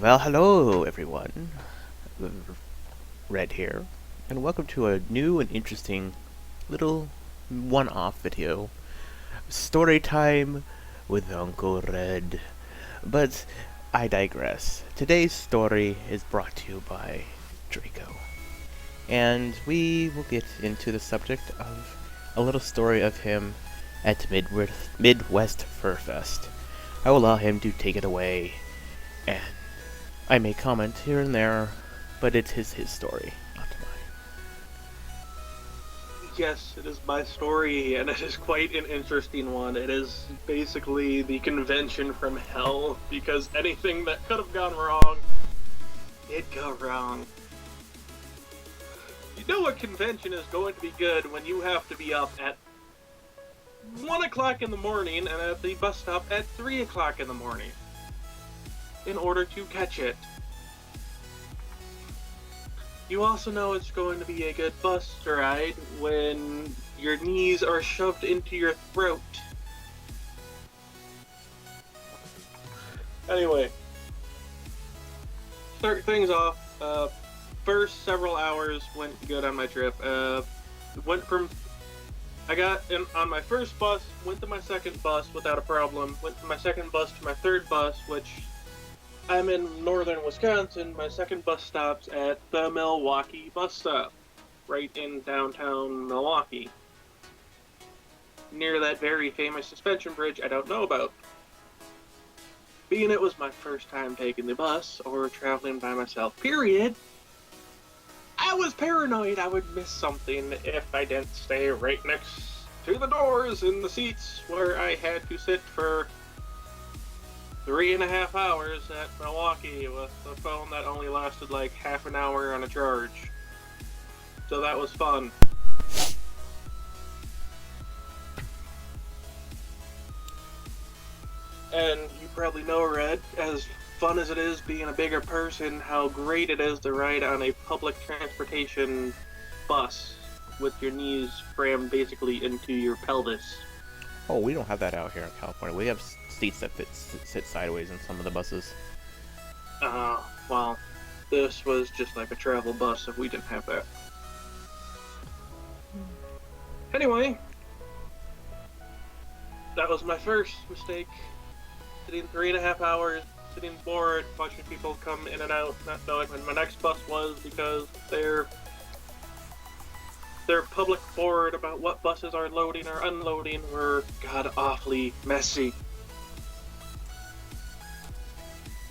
Well, hello everyone. Red here, and welcome to a new and interesting little one-off video. Story time with Uncle Red. But I digress. Today's story is brought to you by Draco. And we will get into the subject of a little story of him at Midwest Fur Fest. I will allow him to take it away, and I may comment here and there, but it is his story, not mine. Yes, it is my story, and it is quite an interesting one. It is basically the convention from hell, because anything that could have gone wrong did go wrong. You know a convention is going to be good when you have to be up at 1 o'clock in the morning and at the bus stop at 3 o'clock in the morning in order to catch it. You also know it's going to be a good bus ride when your knees are shoved into your throat. Anyway, start things off. First several hours went good on my trip. I got on my first bus, went to my second bus without a problem, went from my second bus to my third bus, which I'm in northern Wisconsin. My second bus stop's at the Milwaukee bus stop, right in downtown Milwaukee, near that very famous suspension bridge I don't know about. Being it was my first time taking the bus, or traveling by myself, period, I was paranoid I would miss something if I didn't stay right next to the doors in the seats where I had to sit for 3.5 hours at Milwaukee with a phone that only lasted like half an hour on a charge. So that was fun. And you probably know, Red, as fun as it is being a bigger person, how great it is to ride on a public transportation bus with your knees crammed basically into your pelvis. Oh, we don't have that out here in California. We have seats that sit sideways in some of the buses. Well, this was just like a travel bus if we didn't have that. Anyway, that was my first mistake. Sitting 3.5 hours, sitting bored, watching people come in and out, not knowing when my next bus was because they're public board about what buses are loading or unloading were god-awfully messy.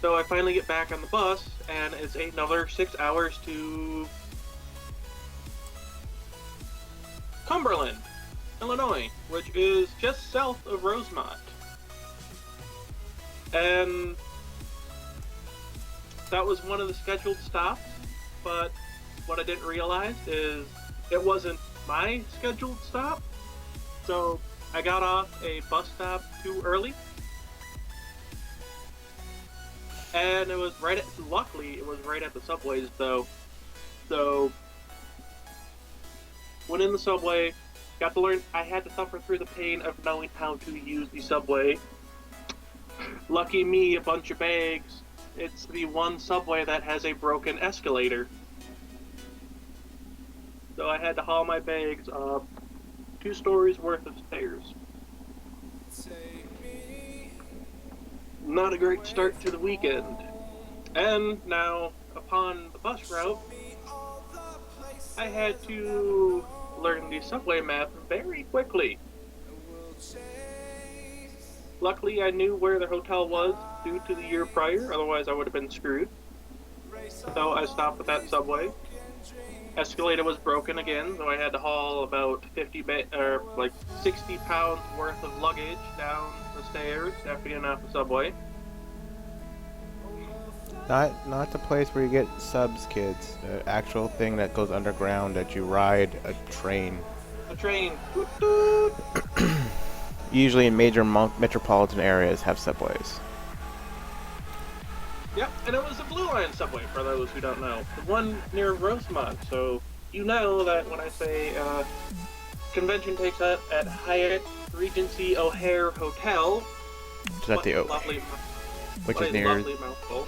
So I finally get back on the bus, and it's another 6 hours to Cumberland, Illinois, which is just south of Rosemont. And that was one of the scheduled stops, but what I didn't realize is it wasn't my scheduled stop. So I got off a bus stop too early. And it was luckily it was right at the subways though. So went in the subway, got to learn I had to suffer through the pain of knowing how to use the subway. Lucky me, a bunch of bags. It's the one subway that has a broken escalator. So I had to haul my bags up 2 stories worth of stairs. Not a great start to the weekend. And now, upon the bus route, I had to learn the subway map very quickly. Luckily, I knew where the hotel was due to the year prior, otherwise I would have been screwed. So I stopped at that subway. Escalator was broken again, so I had to haul about 60 pounds worth of luggage down the stairs after getting off the subway. Not the place where you get subs, kids. The actual thing that goes underground that you ride a train. A train. Toot toot. Usually in major metropolitan areas have subways. Yep, and it was the Blue Line subway, for those who don't know. The one near Rosemont, so you know that when I say convention takes up at Hyatt Regency O'Hare Hotel, Which is at the lovely, which what is a near lovely mouthful.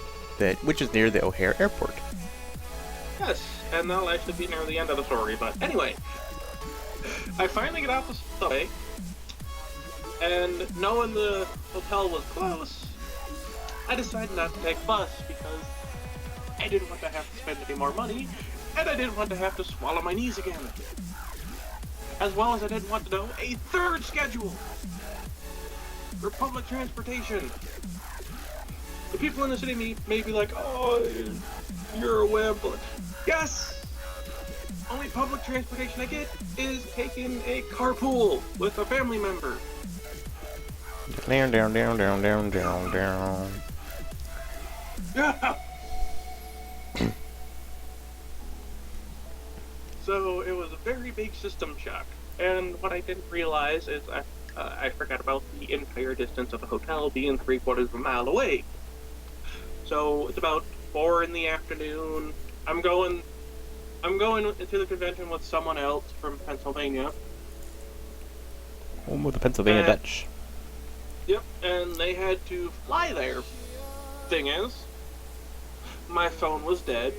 which is near the O'Hare Airport. Yes, and that'll actually be near the end of the story, but anyway. I finally get off the subway, and knowing the hotel was close, I decided not to take bus because I didn't want to have to spend any more money, and I didn't want to have to swallow my knees again. As well as I didn't want to know a third schedule for public transportation. The people in the city may be like, oh, you're a wimp. Yes! Only public transportation I get is taking a carpool with a family member. Down, down, down, down, down, down, down. Yeah! So it was a very big system shock. And what I didn't realize is I forgot about the entire distance of the hotel being 3/4 of a mile away. So it's about 4 in the afternoon. I'm going to the convention with someone else from Pennsylvania. Home of the Pennsylvania Dutch. Yep, and they had to fly there. Thing is, my phone was dead.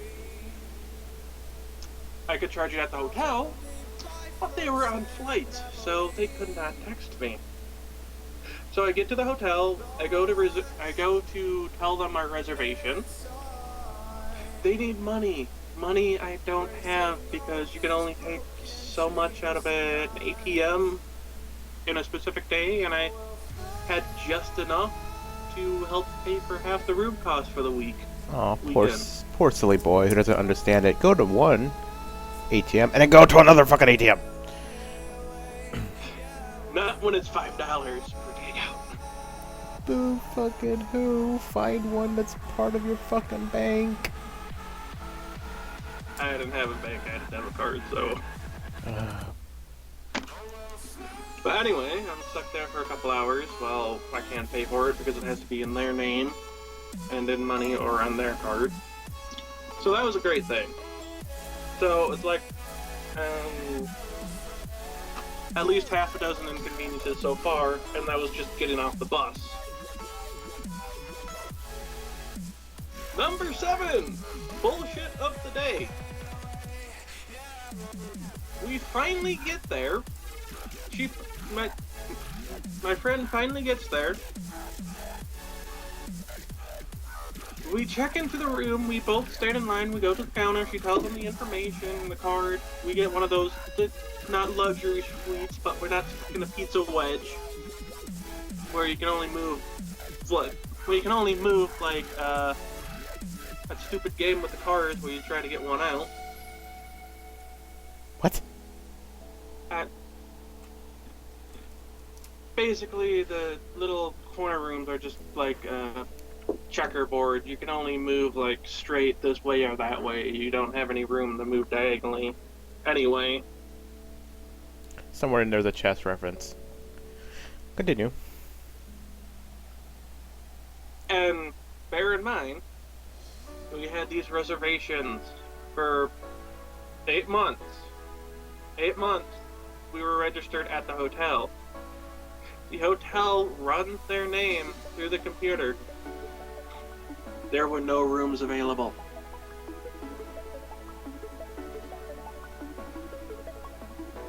I could charge it at the hotel, but they were on flights, so they could not text me. So I get to the hotel, I go to tell them my reservation. They need money. Money I don't have because you can only take so much out of an ATM in a specific day, and I had just enough to help pay for half the room cost for the week. Oh, poor silly boy who doesn't understand it. Go to one ATM and then go to another fucking ATM. Not when it's $5 per takeout. Boo fucking who? Find one that's part of your fucking bank. I didn't have a bank, I had a debit card, so... But anyway, I'm stuck there for a couple hours. Well, I can't pay for it because it has to be in their name, and in money or on their card. So that was a great thing. So it's like, at least half a dozen inconveniences so far, and that was just getting off the bus. Number 7! Bullshit of the day. We finally get there. My friend finally gets there. We check into the room, we both stand in line, we go to the counter, she tells them the information, the card, we get one of those, not luxury suites, but we're not stuck in a pizza wedge, where you can only move, like, that stupid game with the cars where you try to get one out. What? Basically, the little corner rooms are just like checkerboard. You can only move like straight this way or that way. You don't have any room to move diagonally. Anyway. Somewhere in there's a chess reference. Continue. And bear in mind, we had these reservations for 8 months. 8 months we were registered at the hotel. The hotel runs their name through the computer. There were no rooms available.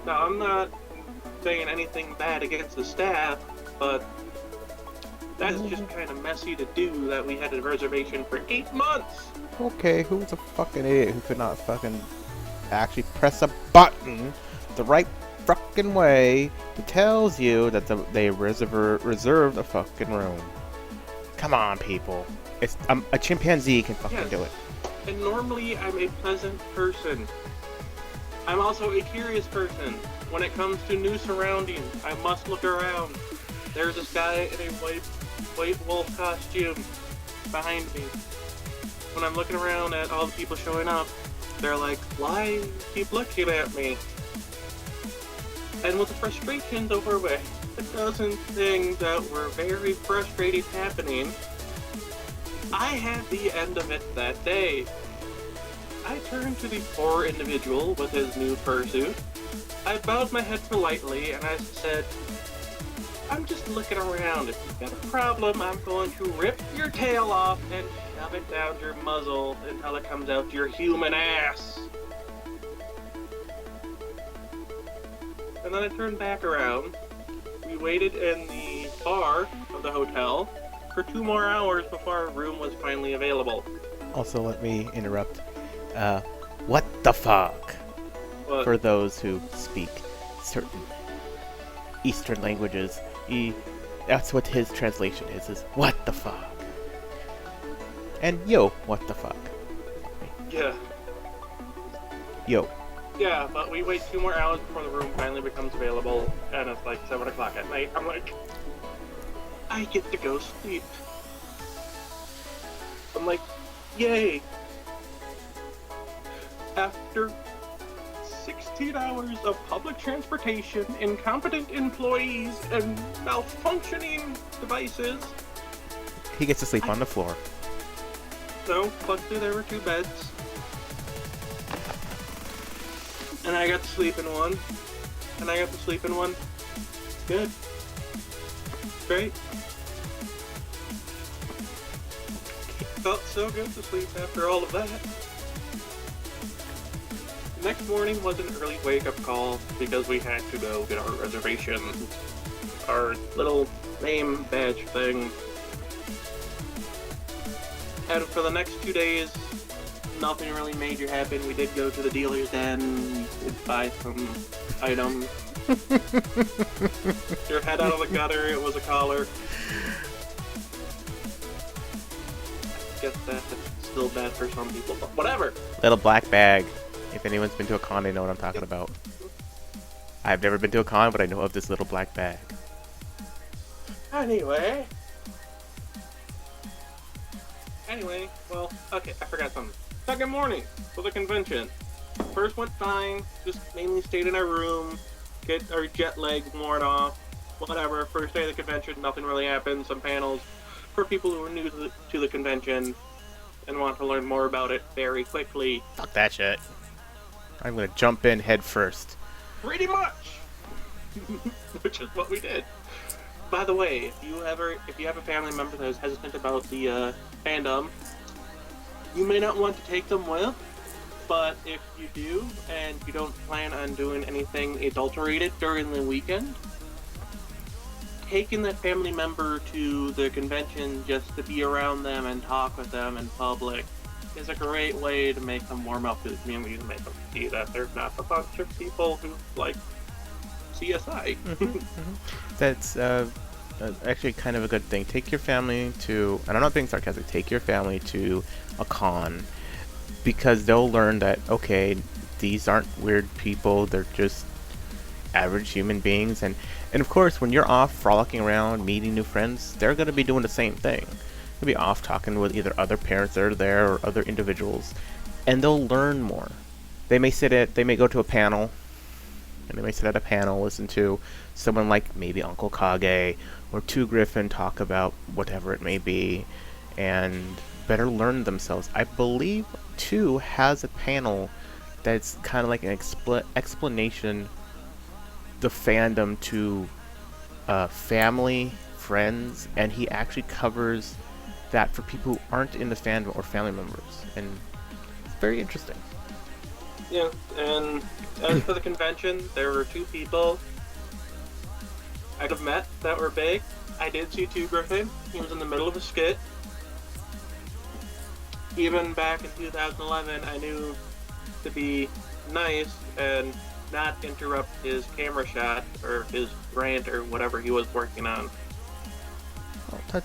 Now, I'm not saying anything bad against the staff, but that's just kind of messy to do that we had a reservation for 8 months. Okay, who was a fucking idiot who could not fucking actually press a button the right fucking way that tells you that they reserved a fucking room? Come on, people. It's a chimpanzee can fucking do it. And normally I'm a pleasant person. I'm also a curious person. When it comes to new surroundings, I must look around. There's this guy in a white wolf costume behind me. When I'm looking around at all the people showing up, they're like, why keep looking at me? And with the frustrations over a dozen things that were very frustrating happening, I had the end of it that day. I turned to the poor individual with his new fursuit. I bowed my head politely and I said, I'm just looking around. If you've got a problem, I'm going to rip your tail off and shove it down your muzzle until it comes out your human ass. And then I turned back around. We waited in the bar of the hotel for 2 more hours before our room was finally available. Also, let me interrupt. What the fuck? But For those who speak certain Eastern languages, that's what his translation is what the fuck? And yo, what the fuck? yeah. Yo. Yeah, but we wait 2 more hours before the room finally becomes available, and it's like 7 o'clock at night. I'm like, I get to go sleep. I'm like, yay! After 16 hours of public transportation, incompetent employees, and malfunctioning devices. He gets to sleep on the floor. So, luckily there were 2 beds. And I got to sleep in one. And I got to sleep in one. Good. Great. Felt so good to sleep after all of that. The next morning was an early wake-up call because we had to go get our reservation. Our little name badge thing. And for the next 2 days, nothing really major happened. We did go to the dealer's den, we did buy some items. Your head out of the gutter, it was a collar. Guess that's still bad for some people, but whatever. Little black bag. If anyone's been to a con, they know what I'm talking about. I've never been to a con, but I know of this little black bag. Anyway, well, okay, I forgot something. Second morning for the convention. First went fine, just mainly stayed in our room, get our jet lag worn off, whatever. First day of the convention, nothing really happened. Some panels for people who are new to the convention and want to learn more about it very quickly. Fuck that shit. I'm gonna jump in head first. Pretty much! Which is what we did. By the way, if you have a family member that is hesitant about the fandom, you may not want to take them with, but if you do, and you don't plan on doing anything adulterated during the weekend, taking that family member to the convention just to be around them and talk with them in public is a great way to make them warm up to the community, to make them see that there's not a bunch of people who like CSI. That's actually kind of a good thing. Take your family to, and I'm not being sarcastic, take your family to a con, because they'll learn that, okay, these aren't weird people, they're just average human beings, and of course, when you're off frolicking around, meeting new friends, they're going to be doing the same thing. They'll be off talking with either other parents that are there or other individuals, and they'll learn more. They may go to a panel, and they may sit at a panel, listen to someone like maybe Uncle Kage or Two Griffin talk about whatever it may be, and better learn themselves. I believe Two has a panel that's kind of like an explanation the fandom to family, friends, and he actually covers that for people who aren't in the fandom or family members, and it's very interesting. Yeah, and as for the convention, there were 2 people I'd have met that were big. I did see Two Griffin. He was in the middle of a skit. Even back in 2011, I knew to be nice and not interrupt his camera shot or his rant or whatever he was working on. Oh,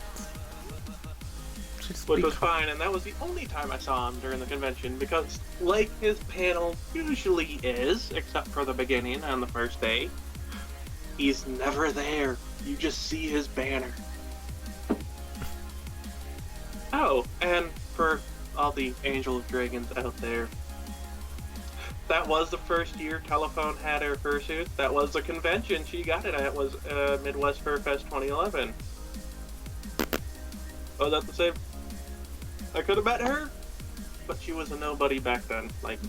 Which was fine, and that was the only time I saw him during the convention, because like his panel usually is, except for the beginning on the first day, he's never there. You just see his banner. Oh, and for all the Angel of Dragons out there, that was the first year Telephone had her fursuit. That was the convention she got it at, was Midwest Fur Fest 2011. Oh, that's the same. I could have met her, but she was a nobody back then, like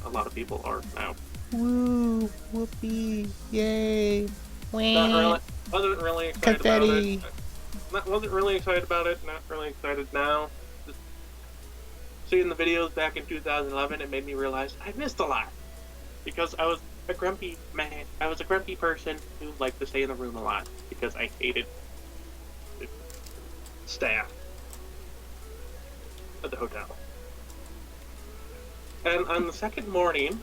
a lot of people are now. Woo! Whoopee! Yay! Wasn't really excited Confetti. about it. Wasn't really excited about it. Not really excited now. Just seeing the videos back in 2011, it made me realize I missed a lot. Because I was a grumpy man. I was a grumpy person who liked to stay in the room a lot. Because I hated the staff at the hotel. And on the second morning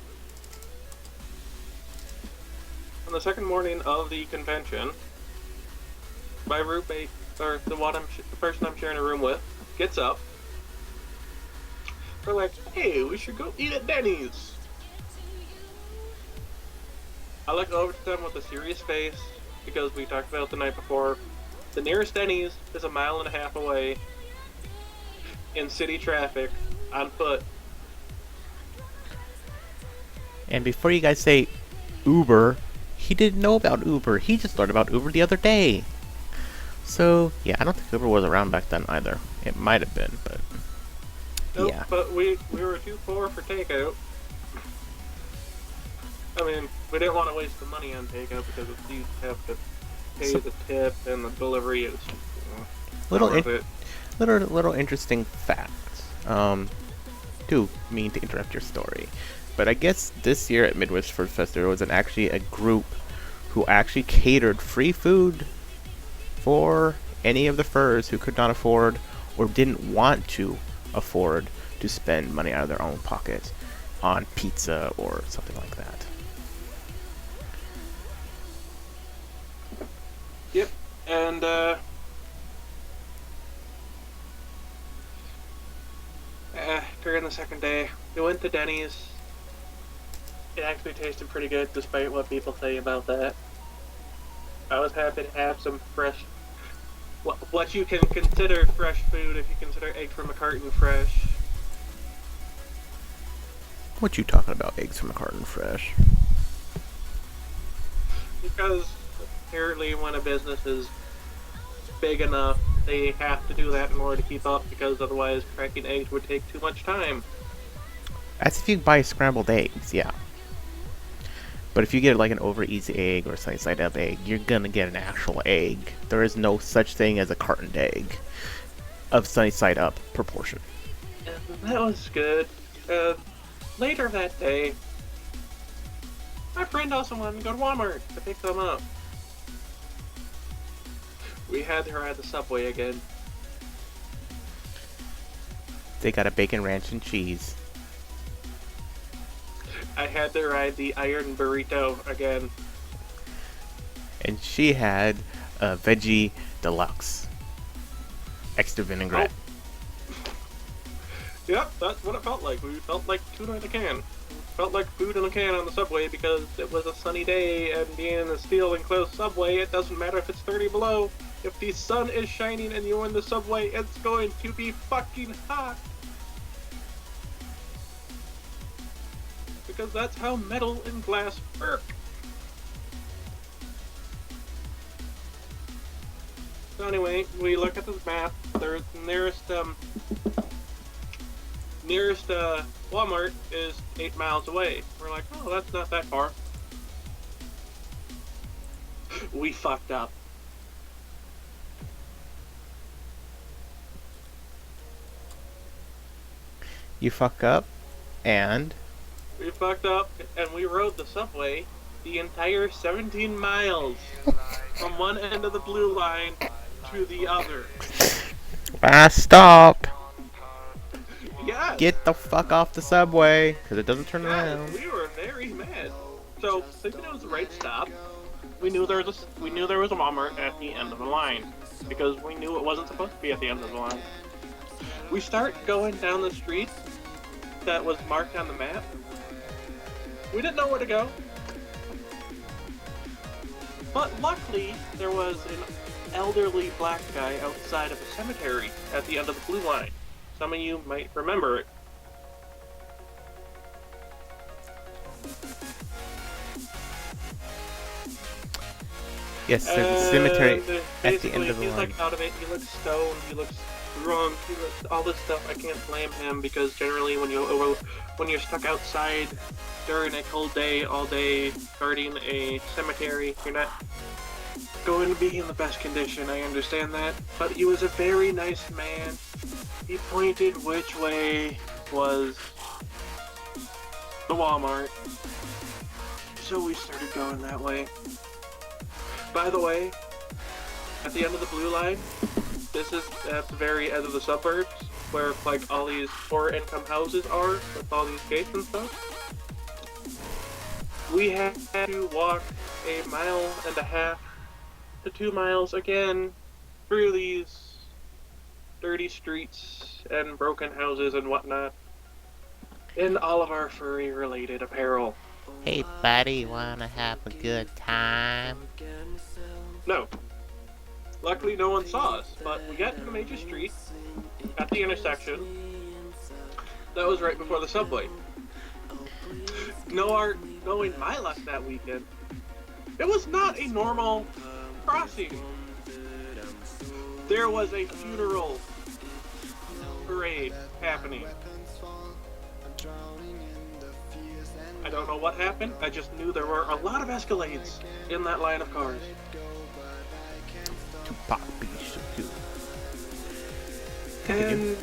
of the convention, my roommate, or the person I'm sharing a room with, gets up. We're like, hey, we should go eat at Dennys. I look over to them with a serious face, because we talked about it the night before. The nearest Dennys is 1.5 miles away, in city traffic, on foot. And before you guys say Uber, he didn't know about Uber. He just learned about Uber the other day. So, yeah, I don't think Uber was around back then either. It might have been, but... Nope, yeah. But we were too poor for takeout. I mean, we didn't want to waste the money on takeout because you have to pay the tip and the delivery is little interesting facts. Do mean to interrupt your story, but I guess this year at Midwest Fruit Fest there was actually a group who actually catered free food for any of the furs who could not afford or didn't want to afford to spend money out of their own pocket on pizza or something like that. Yep, and during the second day, we went to Dennys. It actually tasted pretty good, despite what people say about that. I was happy to have some fresh, what you can consider fresh food if you consider eggs from a carton fresh. What you talking about, eggs from a carton fresh? Because apparently when a business is big enough, they have to do that in order to keep up, because otherwise cracking eggs would take too much time. That's if you buy scrambled eggs, yeah. But if you get like an over easy egg or sunny side up egg, you're gonna get an actual egg. There is no such thing as a cartoned egg of sunny side up proportion. And that was good. Later that day, my friend also wanted to go to Walmart to pick them up. We had to ride the subway again. They got a bacon ranch and cheese. I had to ride the iron burrito again. And she had a veggie deluxe. Extra vinaigrette. Oh. Yep, that's what it felt like. We felt like tuna in a can. We felt like food in a can on the subway because it was a sunny day, and being in a steel enclosed subway, it doesn't matter if it's 30 below. If the sun is shining and you're in the subway, it's going to be fucking hot. Because that's how metal and glass work. So anyway, we look at this map. The nearest Walmart is 8 miles away. We're like, oh, that's not that far. We fucked up. You fuck up, and... We fucked up, and we rode the subway the entire 17 miles from one end of the blue line to the other. Last stop! Yes! Get the fuck off the subway, because it doesn't turn around. We were very mad. So, thinking it was the right stop, we knew there was a Walmart at the end of the line, because we knew it wasn't supposed to be at the end of the line. We start going down the street that was marked on the map. We didn't know where to go. But luckily, there was an elderly black guy outside of a cemetery at the end of the blue line. Some of you might remember it. Yes, there's a cemetery at the end of the he's line. Like out of it. He looks stoned. He looks drunk. He looks all this stuff. I can't blame him because generally when you're stuck outside during a cold day all day guarding a cemetery, you're not going to be in the best condition. I understand that, but he was a very nice man. He pointed which way was the Walmart. So we started going that way. By the way, at the end of the blue line, this is at the very end of the suburbs, where like all these poor income houses are, with all these gates and stuff. We had to walk 1.5 to 2 miles again through these dirty streets and broken houses and whatnot in all of our furry related apparel. Hey buddy, wanna have a good time? No. Luckily no one saw us, but we got to the major street at the intersection. That was right before the subway. Knowing my luck that weekend, it was not a normal crossing. There was a funeral parade happening. I don't know what happened, I just knew there were a lot of Escalades in that line of cars. And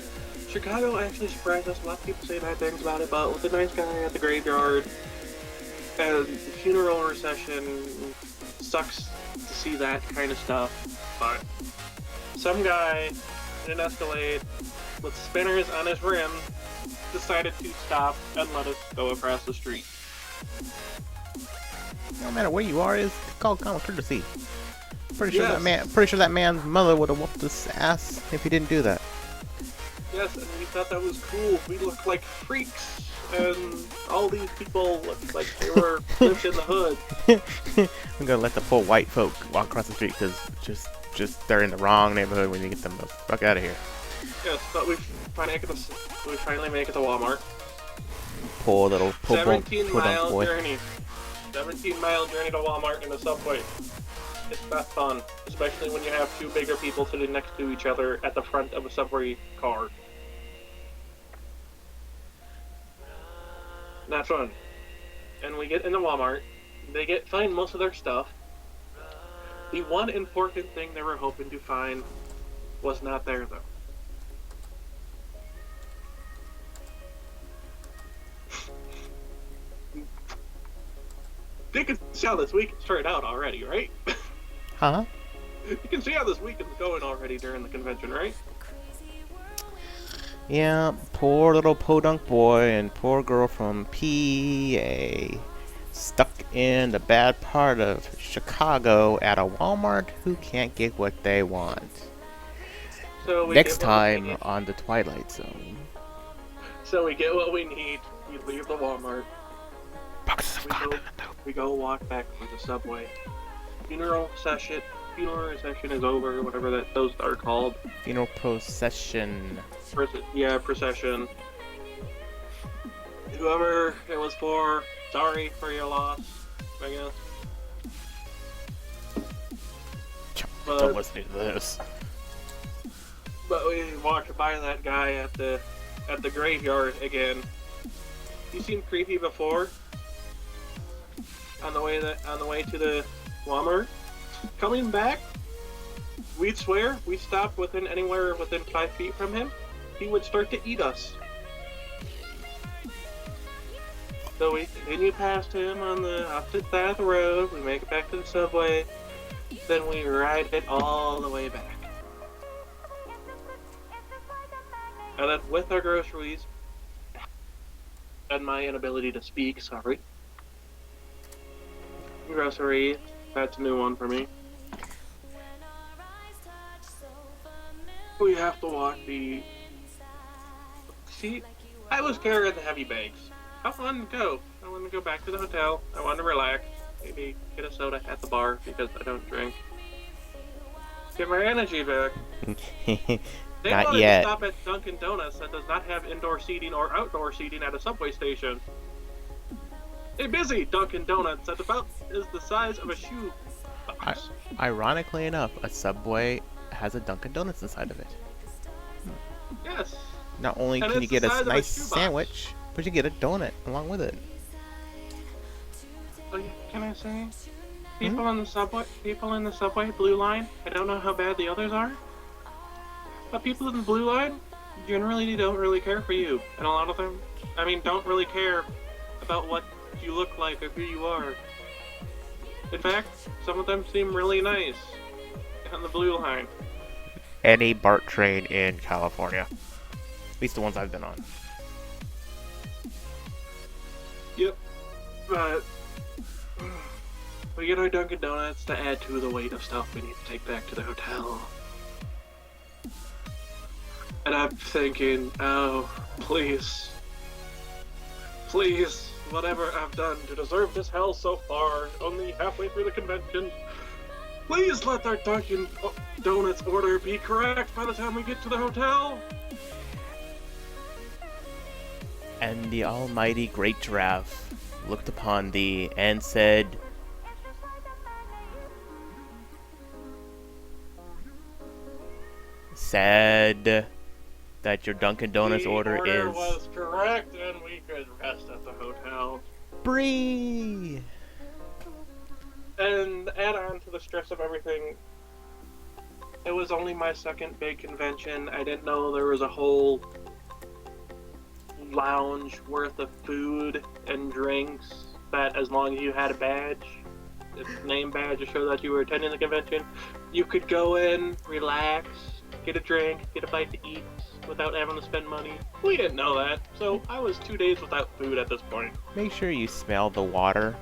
Chicago actually surprised us. A lot of people say bad things about it, but with the nice guy at the graveyard and the funeral procession, sucks to see that kind of stuff. But some guy in an Escalade with spinners on his rim decided to stop and let us go across the street. No matter where you are, it's called common courtesy. Pretty sure that man's mother would have whooped his ass if he didn't do that. Yes, and we thought that was cool. We looked like freaks, and all these people looked like they were lived in the hood. I'm gonna let the poor white folk walk across the street because just they're in the wrong neighborhood when you get them the fuck out of here. Yes, but we finally make it to Walmart. Poor little 17-mile journey. 17-mile journey to Walmart in the subway. It's not fun, especially when you have two bigger people sitting next to each other at the front of a subway car. Not fun. And we get into Walmart. They find most of their stuff. The one important thing they were hoping to find was not there, though. You can see how this week started out already, right? Huh? You can see how this weekend's going already during the convention, right? Yeah, poor little podunk boy and poor girl from PA stuck in the bad part of Chicago at a Walmart who can't get what they want. So next time on the Twilight Zone. So we get what we need, we leave the Walmart. We go walk back for the subway. Funeral procession is over, whatever those are called. Funeral procession. Procession. Whoever it was for, sorry for your loss, I guess. Don't listen to this. But we walked by that guy at the graveyard again. He seemed creepy before. On the way to the Walmart. Coming back, we'd swear we stopped anywhere within 5 feet from him. He would start to eat us. So we continue past him on the opposite side of the road. We make it back to the subway. Then we ride it all the way back. And then with our groceries and my inability to speak, sorry. Grocery, that's a new one for me. We have to walk the... See, I was carrying the heavy bags. I wanted to go. I wanted to go back to the hotel. I wanted to relax. Maybe get a soda at the bar because I don't drink. Get my energy back. They Not wanted yet. to stop at Dunkin' Donuts that does not have indoor seating or outdoor seating at a subway station. A busy Dunkin' Donuts that about is the size of a shoe box. Ironically enough, a Subway has a Dunkin' Donuts inside of it. Yes. Not only And can you it's the get size a of a nice shoebox. sandwich, but you get a donut along with it. Can I say? People in the subway, blue line, I don't know how bad the others are, but people in the blue line, generally don't really care for you. And a lot of them, don't really care about what you look like or who you are. In fact, some of them seem really nice on the blue line. Any BART train in California. At least the ones I've been on. Yep. But we get our Dunkin' Donuts to add to the weight of stuff we need to take back to the hotel. And I'm thinking, oh, please, whatever I've done to deserve this hell so far, only halfway through the convention, please let our Dunkin' Donuts order be correct by the time we get to the hotel. And the almighty Great Giraffe looked upon thee and said, that your Dunkin' Donuts order is... was correct and we could rest at the hotel. Bree! And add on to the stress of everything, it was only my second big convention. I didn't know there was a whole lounge worth of food and drinks that as long as you had a badge, a name badge to show that you were attending the convention, you could go in, relax, get a drink, get a bite to eat without having to spend money. We didn't know that, so I was 2 days without food at this point. Make sure you smell the water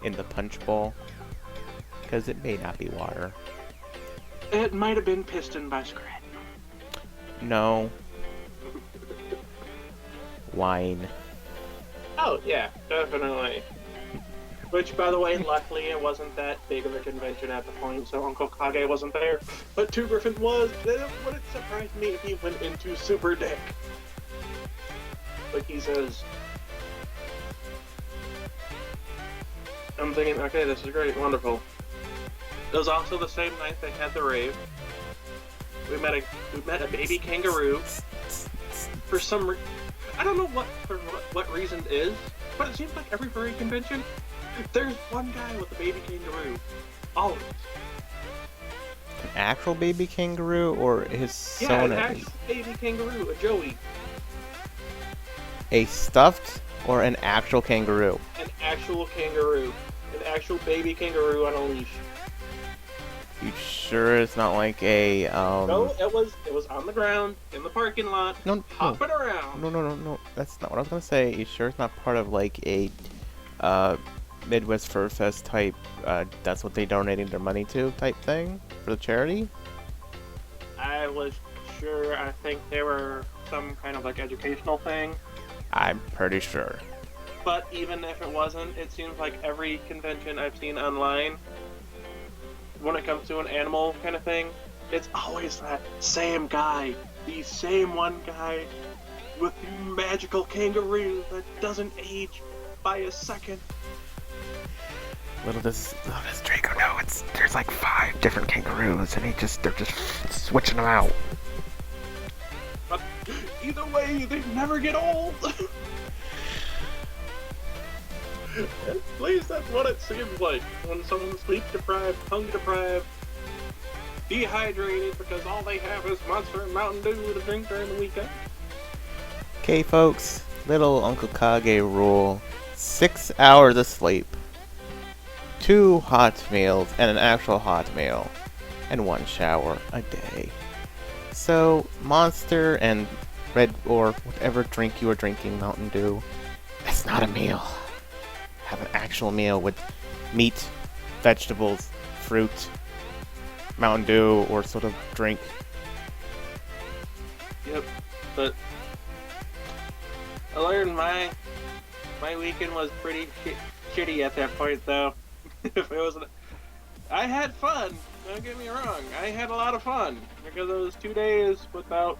in the punch bowl, because it may not be water. It might have been piston by Scrat. No. Wine. Oh, yeah, definitely. Which, by the way, luckily it wasn't that big of a convention at the point, so Uncle Kage wasn't there. But Two Griffin was. Then it wouldn't surprise me if he went into Super Dick. Like he says. I'm thinking, okay, this is great, wonderful. It was also the same night they had the rave. We met a baby kangaroo. For some I don't know what reason it is, but it seems like every furry convention, there's one guy with a baby kangaroo. Always. An actual baby kangaroo or his Yeah, Sona? an actual baby kangaroo, a Joey. A stuffed or an actual kangaroo? An actual kangaroo. An actual baby kangaroo on a leash. You sure it's not like a No, it was on the ground in the parking lot, hopping around. No. That's not what I was gonna say. You sure it's not part of like a Midwest Fur Fest type? That's what they donating their money to type thing for the charity. I was sure. I think they were some kind of like educational thing. I'm pretty sure. But even if it wasn't, it seems like every convention I've seen online, when it comes to an animal kind of thing, it's always that same guy, the same one guy with the magical kangaroo that doesn't age by a second. Little does Draco know there's like 5 different kangaroos, and they're just switching them out. But either way, they never get old. At least that's what it seems like when someone's sleep deprived, hunger deprived, dehydrated because all they have is Monster and Mountain Dew to drink during the weekend. Okay, folks, little Uncle Kage rule: 6 hours of sleep, 2 hot meals and an actual hot meal, and 1 shower a day. So, Monster and Red or whatever drink you are drinking, Mountain Dew, that's not a meal. Have an actual meal with meat, vegetables, fruit, Mountain Dew, or sort of drink. Yep, but I learned my weekend was pretty shitty at that point, though. If it wasn't, I had fun. Don't get me wrong. I had a lot of fun because it was 2 days without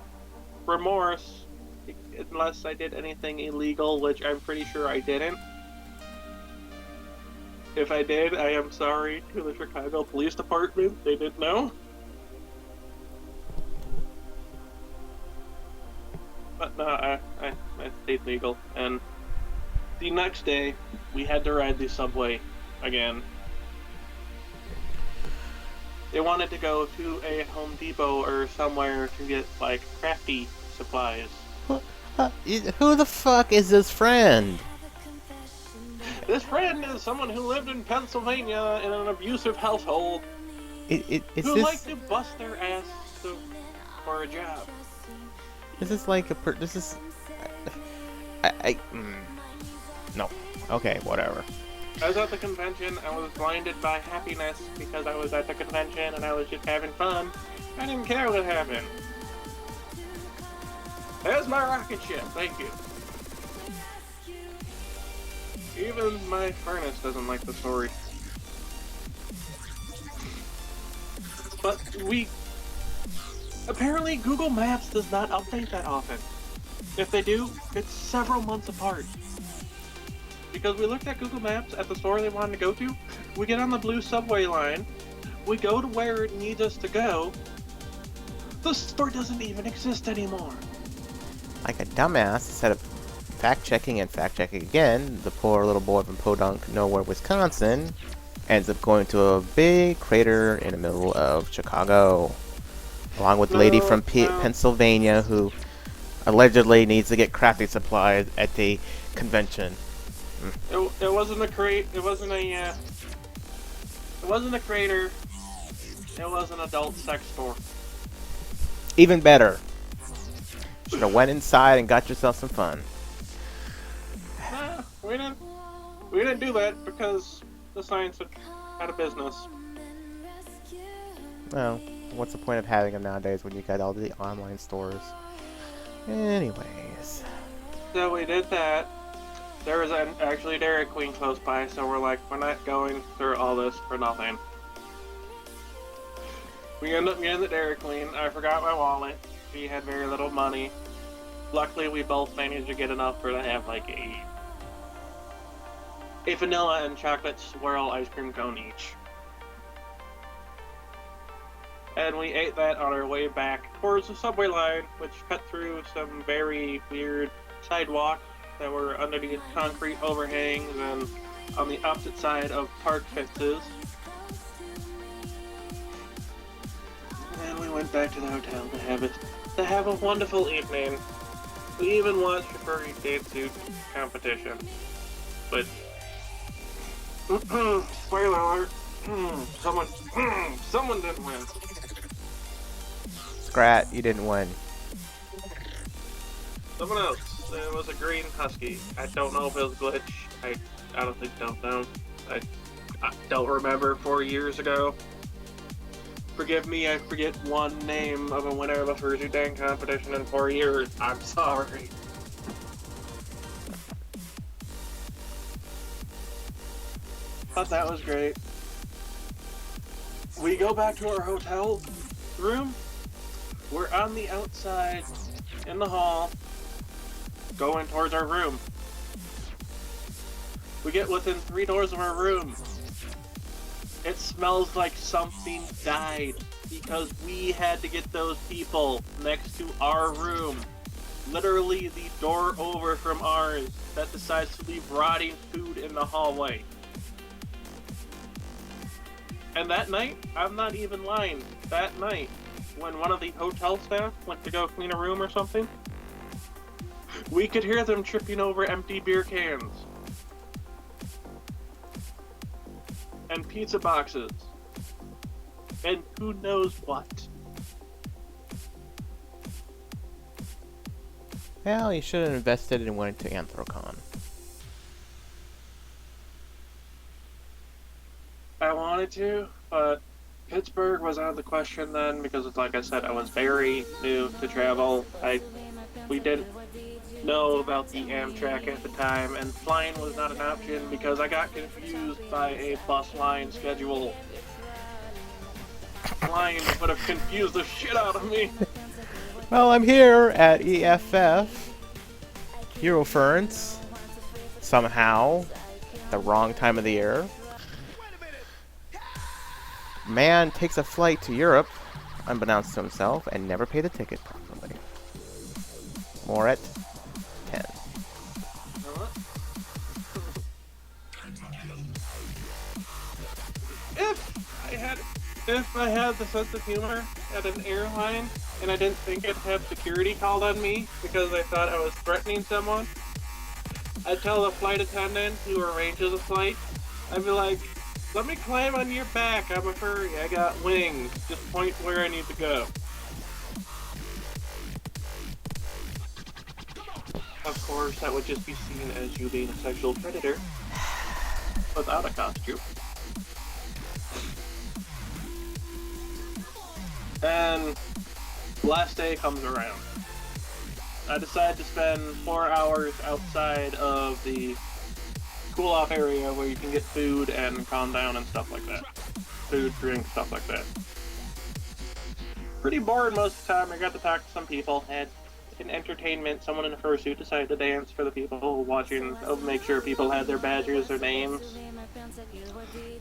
remorse, unless I did anything illegal, which I'm pretty sure I didn't. If I did, I am sorry to the Chicago Police Department. They didn't know. But no, I stayed legal. And the next day, we had to ride the subway again. They wanted to go to a Home Depot or somewhere to get, like, crafty supplies. Who the fuck is this friend? This friend is someone who lived in Pennsylvania in an abusive household who liked to bust their ass for a job. Is this like a this is... No. Okay, whatever. I was at the convention, I was blinded by happiness because I was at the convention and I was just having fun. I didn't care what happened. There's my rocket ship, thank you. Even my furnace doesn't like the story. But apparently Google Maps does not update that often. If they do, it's several months apart. Because we looked at Google Maps at the store they wanted to go to, we get on the blue subway line, we go to where it needs us to go, the store doesn't even exist anymore. Like a dumbass, instead of fact-checking and fact-checking again, the poor little boy from Podunk, nowhere, Wisconsin, ends up going to a big crater in the middle of Chicago. Along with the lady from Pennsylvania who allegedly needs to get crafting supplies at the convention. It wasn't a crate. It wasn't a. It wasn't a crater. It was an adult sex store. Even better. Should have went inside and got yourself some fun. Nah, we didn't do that because the science went out of business. Well, what's the point of having them nowadays when you got all the online stores? Anyways. So we did that. There was actually Dairy Queen close by, so we're like, we're not going through all this for nothing. We ended up getting the Dairy Queen. I forgot my wallet. We had very little money. Luckily, we both managed to get enough for to have like a vanilla and chocolate swirl ice cream cone each. And we ate that on our way back towards the subway line, which cut through some very weird sidewalk that were underneath concrete overhangs and on the opposite side of park fences. And we went back to the hotel to have a wonderful evening. We even watched a furry dance-suit competition. But spoiler alert, someone didn't win. Scrat, you didn't win. Someone else. It was a green husky. I don't know if it was a glitch. I honestly don't know. I don't remember 4 years ago. Forgive me, I forget one name of a winner of a fursuit dance competition in 4 years. I'm sorry. But that was great. We go back to our hotel room. We're on the outside in the hall, going towards our room. We get within 3 doors of our room. It smells like something died because we had to get those people next to our room, literally the door over from ours, that decides to leave rotting food in the hallway. And that night, I'm not even lying, that night, when one of the hotel staff went to go clean a room or something, we could hear them tripping over empty beer cans and pizza boxes and who knows what. Well, you should have invested and went to Anthrocon. I wanted to, but Pittsburgh was out of the question then because, it's like I said, I was very new to travel. We didn't know about the Amtrak at the time, and flying was not an option because I got confused by a bus line schedule. Flying would have confused the shit out of me. Well, I'm here at EFF Euroference. Somehow, the wrong time of the year. Man takes a flight to Europe, unbeknownst to himself, and never paid a ticket properly. More at 10. If I had the sense of humor at an airline and I didn't think I'd have security called on me because I thought I was threatening someone, I'd tell the flight attendant who arranges a flight, I'd be like, let me climb on your back, I'm a furry, I got wings, just point where I need to go. Of course, that would just be seen as you being a sexual predator without a costume. And last day comes around. I decide to spend 4 hours outside of the cool-off area where you can get food and calm down and stuff like that. Food, drink, stuff like that. Pretty bored most of the time. I got to talk to some people. Had an entertainment. Someone in a fursuit decided to dance for the people watching, make sure people had their badges, their names.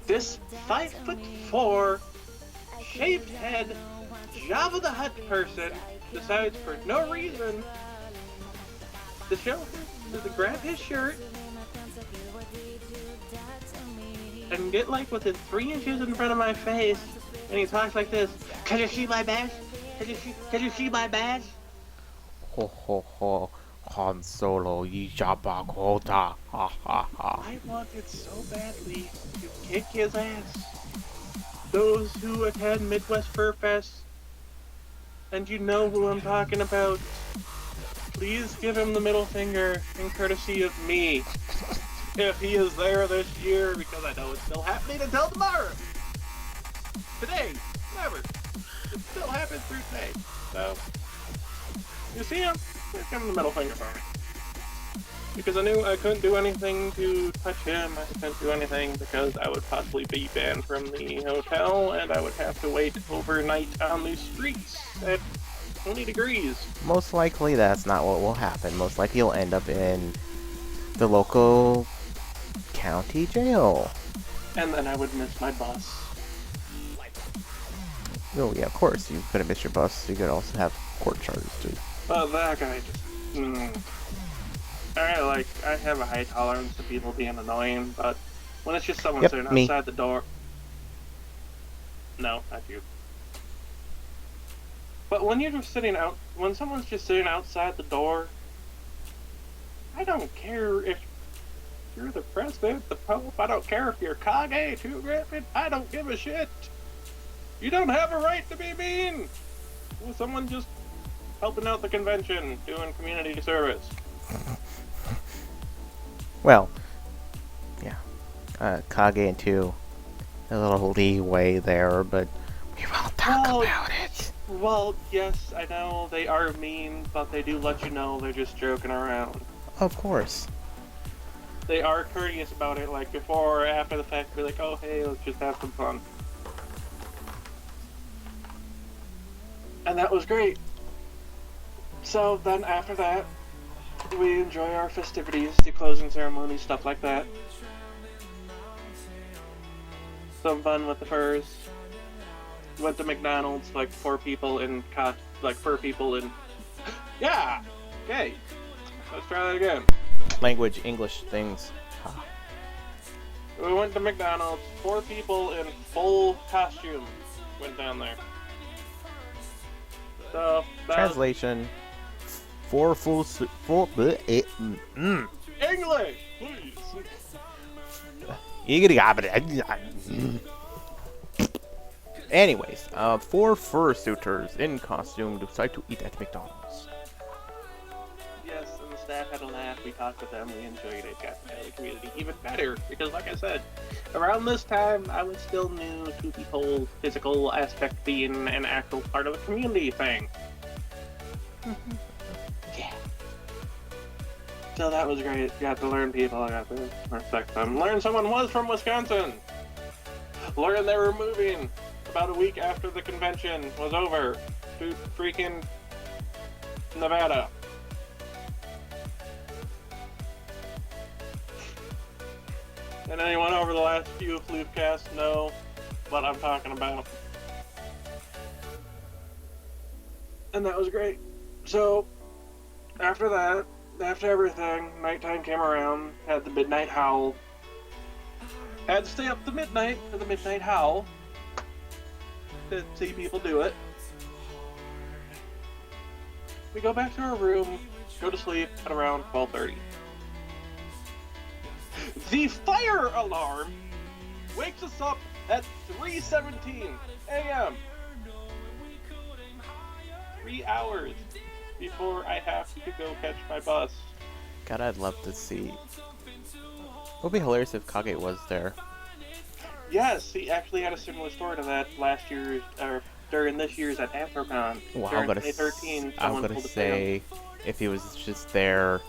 This 5'4", shaved head, Jabba the Hutt person decides for no reason to grab his shirt and get like within 3 inches in front of my face, and he talks like this. Can you see my badge? Can you see my badge? Ho ho ho, Han Solo, ye Jabba Kota, ha ha ha. I wanted so badly to kick his ass. Those who attend Midwest Fur Fest, and you know who I'm talking about, please give him the middle finger in courtesy of me. If he is there this year, because I know it's still happening until tomorrow. Today, never. It still happens through today. So, you see him? Just give him the middle finger for me. Because I knew I couldn't do anything to touch him. I couldn't do anything because I would possibly be banned from the hotel, and I would have to wait overnight on the streets at 20 degrees. Most likely that's not what will happen. Most likely you'll end up in the local county jail. And then I would miss my bus. Oh yeah, of course. You could have missed your bus. You could also have court charges too. But that guy just... I have a high tolerance to people being annoying, but when it's just someone sitting outside the door... No, not you. But when you're just sitting out... When someone's just sitting outside the door, I don't care if you're the president, the pope, I don't care if you're Kage, Two Griffin, I don't give a shit. You don't have a right to be mean with someone just helping out the convention, doing community service. Well, yeah. Kage and 2, a little leeway there, but we will talk about it. Well, yes, I know they are mean, but they do let you know they're just joking around. Of course. They are courteous about it, like before or after the fact, be like, oh hey, let's just have some fun. And that was great. So then after that, we enjoy our festivities, the closing ceremony, stuff like that. Some fun with the furs. Went to McDonald's, like fur people in... Yeah! Okay. Let's try that again. Language, English things. We went to McDonald's, 4 people in full costume went down there. So, translation: 4 full English, please. Anyways, 4 fursuiters in costume decide to eat at McDonald's. Yes, and the staff had a laugh. We talked with them. We enjoyed it. Got to know the community even better because, like I said, around this time I was still new to the whole physical aspect being an actual part of the community thing. Yeah. So that was great. Got to learn people. I got to respect them. Learn someone was from Wisconsin. Learn they were moving about a week after the convention was over to freaking Nevada. And anyone over the last few Floofcasts know what I'm talking about. And that was great. So, after that, after everything, nighttime came around, had the midnight howl. Had to stay up to midnight for the midnight howl to see people do it. We go back to our room, go to sleep at around 12:30. The fire alarm wakes us up at 3:17 a.m. 3 hours before I have to go catch my bus. God, I'd love to see. It would be hilarious if Kage was there. Yes, he actually had a similar story to that last year, or during this year's at Anthrocon. Well, during 2013, I'm someone gonna pulled a say, if he was just there,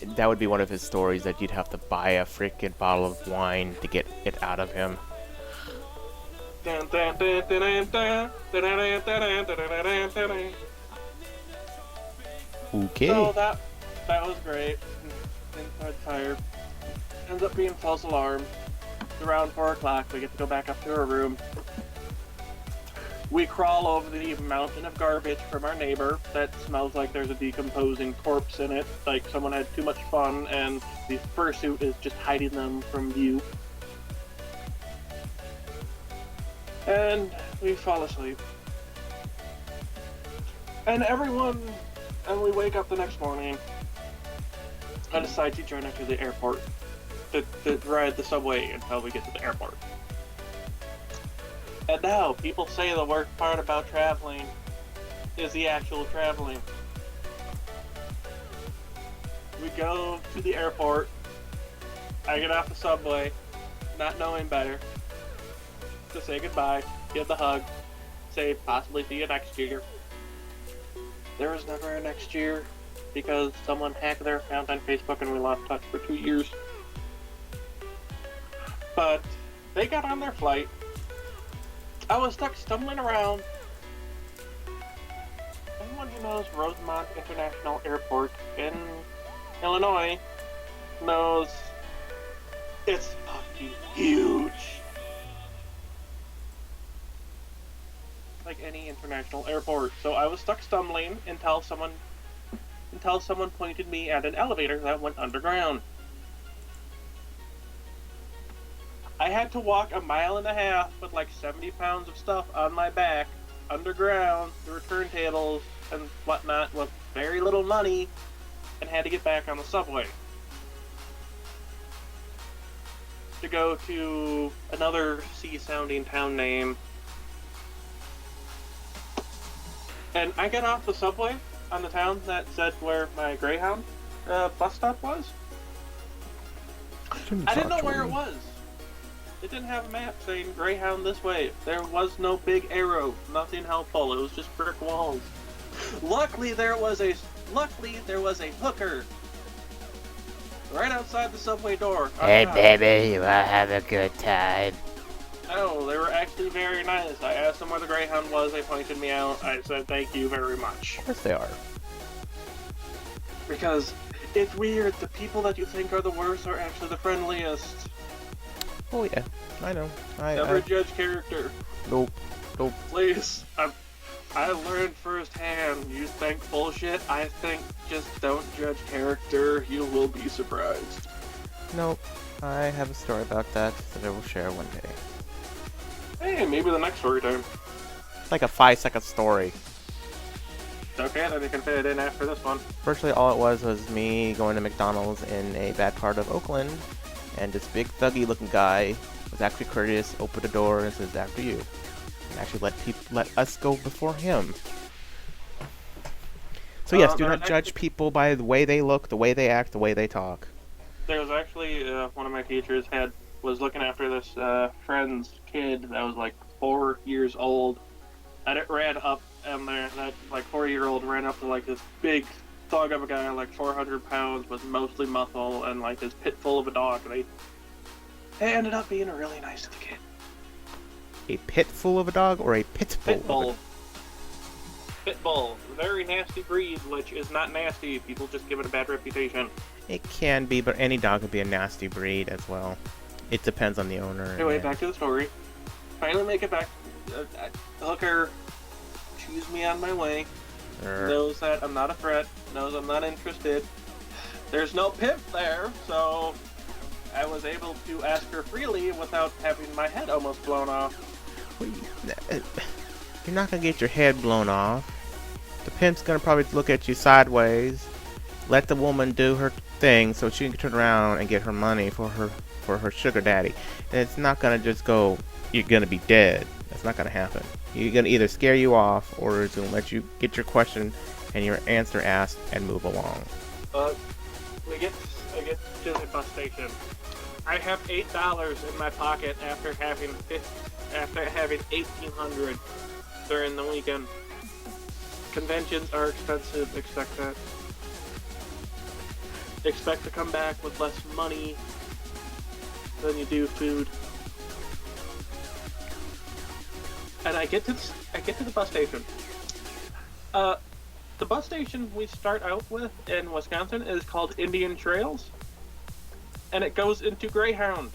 that would be one of his stories that you'd have to buy a freaking bottle of wine to get it out of him. Okay. So that was great. Inside fire. Ends up being false alarm. It's around 4 o'clock. We get to go back up to our room. We crawl over the mountain of garbage from our neighbor that smells like there's a decomposing corpse in it. Like someone had too much fun and the fursuit is just hiding them from view. And we fall asleep. And we wake up the next morning and decide to journey to the airport to ride the subway until we get to the airport. And now, people say the worst part about traveling is the actual traveling. We go to the airport. I get off the subway, not knowing better, to say goodbye, give the hug, say possibly see you next year. There was never a next year because someone hacked their account on Facebook and we lost touch for 2 years. But they got on their flight. I was stuck stumbling around. Anyone who knows Rosemont International Airport in Illinois knows it's fucking huge. Like any international airport. So I was stuck stumbling until someone pointed me at an elevator that went underground. I had to walk 1.5 miles with like 70 pounds of stuff on my back, underground, through turntables and whatnot, with very little money, and had to get back on the subway. To go to another C-sounding town name. And I got off the subway on the town that said where my Greyhound bus stop was. I didn't know where it was. It didn't have a map saying Greyhound this way. There was no big arrow, nothing helpful. It was just brick walls. Luckily there was a hooker right outside the subway door. Hey baby, you wanna have a good time? No, they were actually very nice. I asked them where the Greyhound was, they pointed me out. I said thank you very much. Of course they are. Because it's weird, the people that you think are the worst are actually the friendliest. Oh yeah, I know. Never judge character. Nope. Please, I learned firsthand. You think bullshit, I think just don't judge character. You will be surprised. Nope. I have a story about that I will share one day. Hey, maybe the next story time. It's like a 5-second story. Okay, then you can fit it in after this one. Virtually all it was me going to McDonald's in a bad part of Oakland, and this big thuggy looking guy was actually courteous, opened the door and says, after you. And actually let us go before him. So yes, do not judge people by the way they look, the way they act, the way they talk. There was actually, one of my teachers was looking after this friend's kid that was like 4 years old, and it ran up, and that like 4-year-old ran up to like this big thug of a guy, like 400 pounds, was mostly muscle, and like this pit full of a dog. They ended up being really nice to the kid. A pit full of a dog or a pit bull? Pit bull. Pit bull. Very nasty breed, which is not nasty. People just give it a bad reputation. It can be, but any dog could be a nasty breed as well. It depends on the owner. Anyway, back to the story. Finally make it back. Hooker chews me on my way. Knows that I'm not a threat. Knows I'm not interested. There's no pimp there, so I was able to ask her freely without having my head almost blown off. You're not gonna get your head blown off. pimp's gonna probably look at you sideways, let the woman do her thing so she can turn around and get her money for her sugar daddy. And it's not gonna just go, you're gonna be dead. That's not gonna happen. You're gonna either scare you off or it's gonna let you get your question and your answer asked and move along. I get to the bus station. I have $8 in my pocket after having $1,800 during the weekend. Conventions are expensive. Expect that. Expect to come back with less money than you do food. And I get to the bus station. The bus station we start out with in Wisconsin is called Indian Trails, and it goes into Greyhound.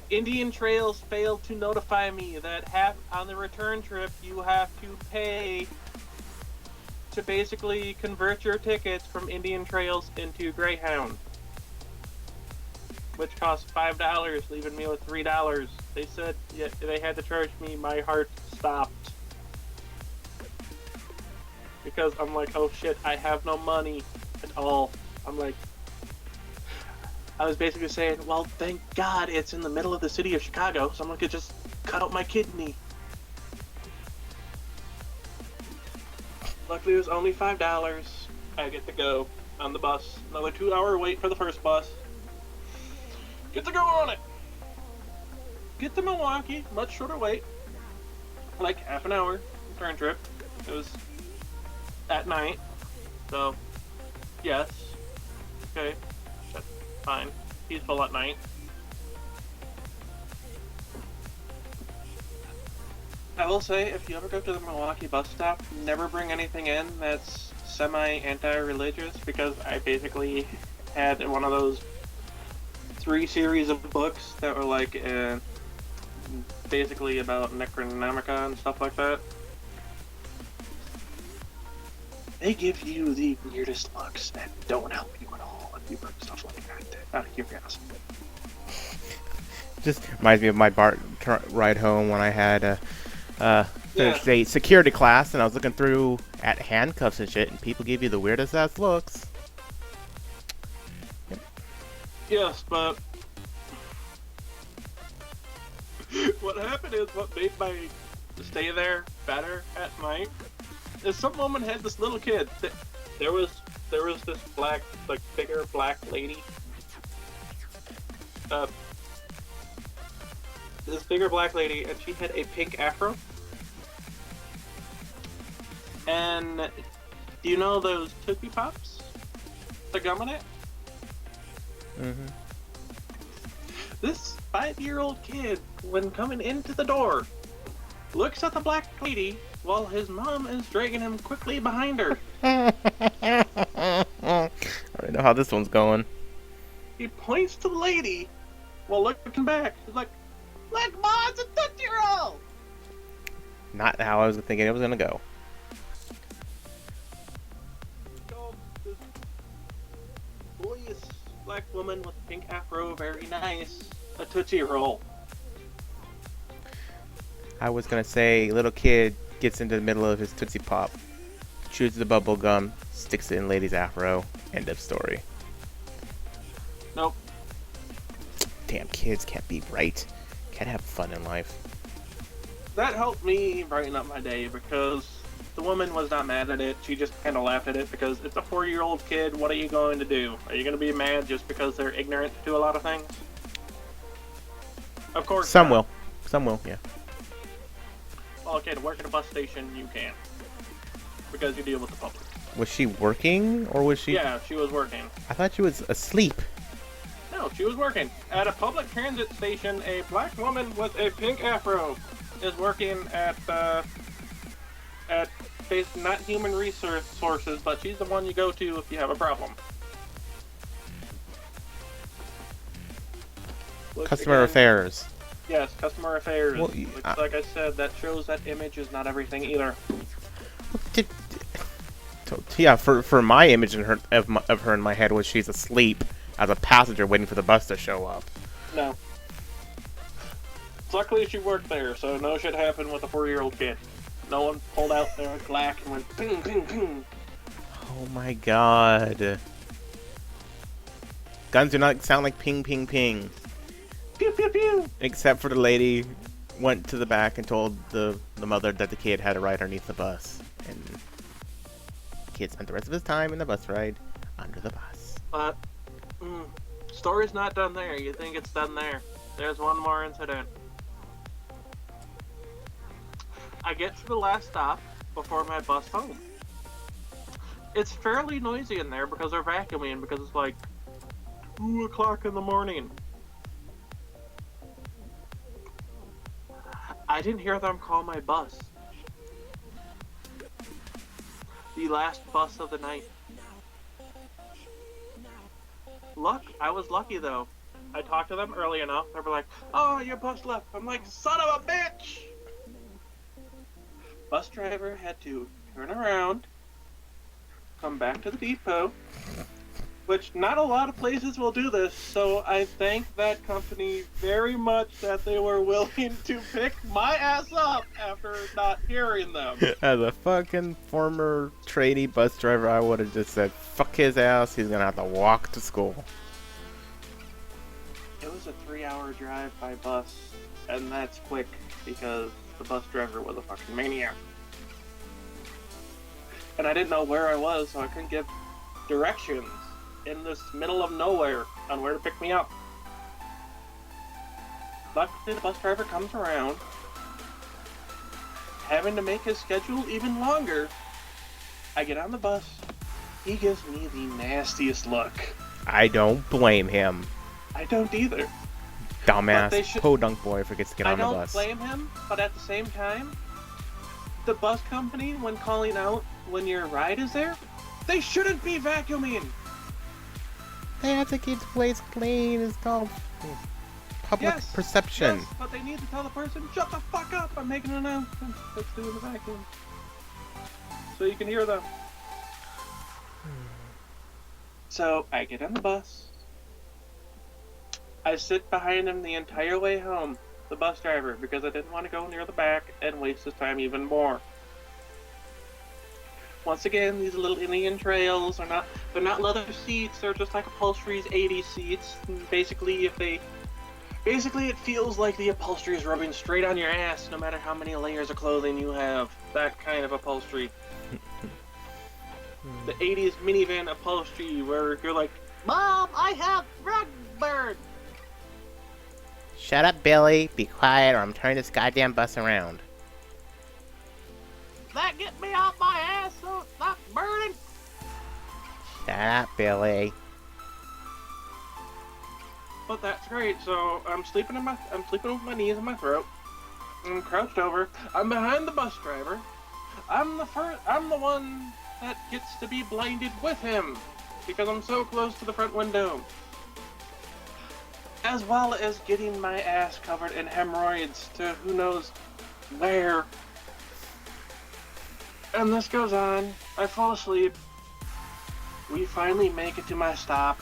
Indian Trails failed to notify me that on the return trip you have to pay to basically convert your tickets from Indian Trails into Greyhound, which costs $5, leaving me with $3. They said they had to charge me. My heart stopped. Because I'm like, oh shit, I have no money at all. I was basically saying, well, thank God it's in the middle of the city of Chicago, someone could just cut out my kidney. Luckily it was only $5. I get to go on the bus. Another 2-hour wait for the first bus. Get to go on it! Get to Milwaukee, much shorter wait. Like half an hour return trip. It was at night, so yes, okay, that's fine, peaceful at night. I will say, if you ever go to the Milwaukee bus stop, never bring anything in that's semi-anti-religious, because I basically had one of those 3 series of books that were like basically about Necronomicon and stuff like that. They give you the weirdest looks that don't help you at all if you bring stuff like that out of curiosity. Just reminds me of my BART ride home when I had a security class and I was looking through at handcuffs and shit, and people give you the weirdest ass looks. Yep. Yes, but what happened is what made my stay there better at night is some woman had this little kid. There was this black, like bigger black lady. This bigger black lady, and she had a pink afro. And do you know those Tootsie Pops? The gum in it? Mm-hmm. This 5-year-old kid, when coming into the door, looks at the black lady while his mom is dragging him quickly behind her. I already know how this one's going. He points to the lady while looking back. He's like, "Look, Ma, it's a Tootsie Roll!" Not how I was thinking it was gonna go. This boyish black woman with a pink afro, very nice, a Tootsie Roll. I was gonna say, little kid gets into the middle of his Tootsie Pop, chews the bubble gum, sticks it in lady's afro, end of story. Nope. Damn, kids can't be right. Can't have fun in life. That helped me brighten up my day because the woman was not mad at it. She just kind of laughed at it because it's a 4-year-old kid. What are you going to do? Are you going to be mad just because they're ignorant to a lot of things? Of course. Some will. Some will, yeah. Well, okay, to work at a bus station, you can. Because you deal with the public. Was she working, or was she... Yeah, she was working. I thought she was asleep. No, she was working. At a public transit station, a black woman with a pink afro is working at not human resources, but she's the one you go to if you have a problem. Customer affairs. Yes, customer affairs. Well, Which, like I said, that shows that image is not everything either. Yeah, for my image of her in my head was she's asleep as a passenger waiting for the bus to show up. No. Luckily she worked there, so no shit happened with a 4-year-old kid. No one pulled out their Glock and went ping, ping, ping. Oh my god. Guns do not sound like ping, ping, ping. Pew, pew, pew. Except for the lady went to the back and told the mother that the kid had to ride underneath the bus. And the kid spent the rest of his time in the bus ride under the bus. But, story's not done there. You think it's done there. There's one more incident. I get to the last stop before my bus home. It's fairly noisy in there because they're vacuuming because it's like 2 o'clock in the morning. I didn't hear them call my bus. The last bus of the night. I was lucky though. I talked to them early enough. They were like, "Oh, your bus left." I'm like, "Son of a bitch!" Bus driver had to turn around, come back to the depot, which not a lot of places will do this, so I thank that company very much that they were willing to pick my ass up after not hearing them. As a fucking former trainee bus driver, I would have just said, fuck his ass, he's gonna have to walk to school. It was a 3-hour drive by bus, and that's quick because the bus driver was a fucking maniac. And I didn't know where I was, so I couldn't give directions in this middle of nowhere on where to pick me up. Luckily, the bus driver comes around, having to make his schedule even longer. I get on the bus, he gives me the nastiest look. I don't blame him. I don't either. Dumbass podunk boy forgets to get on the bus. I don't blame him, but at the same time, the bus company, when calling out when your ride is there, they shouldn't be vacuuming. They have to keep the place clean. It's called public perception. Yes, but they need to tell the person, shut the fuck up, I'm making an announcement. Let's do the vacuum. So you can hear them. So I get on the bus. I sit behind him the entire way home, the bus driver, because I didn't want to go near the back and waste his time even more. Once again, these little Indian trails are they're not leather seats, they're just like upholstery's 80s seats. And basically it feels like the upholstery is rubbing straight on your ass no matter how many layers of clothing you have. That kind of upholstery. The 80s minivan upholstery where you're like, "Mom, I have Redbird." Shut up, Billy. Be quiet or I'm turning this goddamn bus around. That get me off my ass so it's not burning. Shut up, Billy. But that's great. So I'm sleeping with my knees in my throat. I'm crouched over. I'm behind the bus driver. I'm the one that gets to be blinded with him because I'm so close to the front window. As well as getting my ass covered in hemorrhoids to who knows where. And this goes on. I fall asleep. We finally make it to my stop.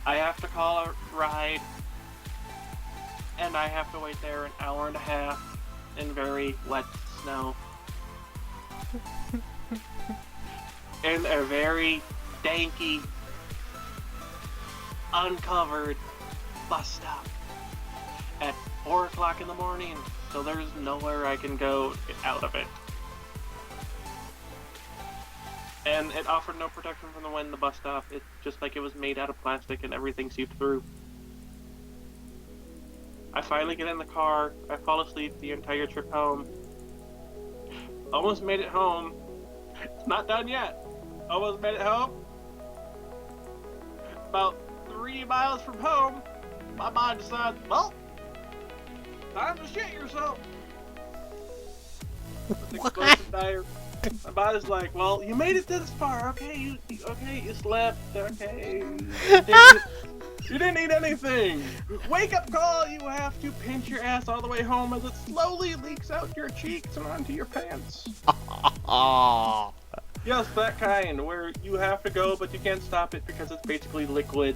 I have to call a ride. And I have to wait there an hour and a half in very wet snow. In a very danky, uncovered bus stop at 4 o'clock in the morning. So there's nowhere I can go out of it. And it offered no protection from the wind, the bus stop. It's just like it was made out of plastic and everything seeped through. I finally get in the car. I fall asleep the entire trip home. Almost made it home. It's not done yet. Almost made it home. About 3 miles from home, my mind decides, well, time to shit yourself. With explosive dire. My body's like, well, you made it this far, okay, you slept, okay, you didn't eat anything. Wake up call, you have to pinch your ass all the way home as it slowly leaks out your cheeks and onto your pants. Yes, that kind, where you have to go, but you can't stop it because it's basically liquid.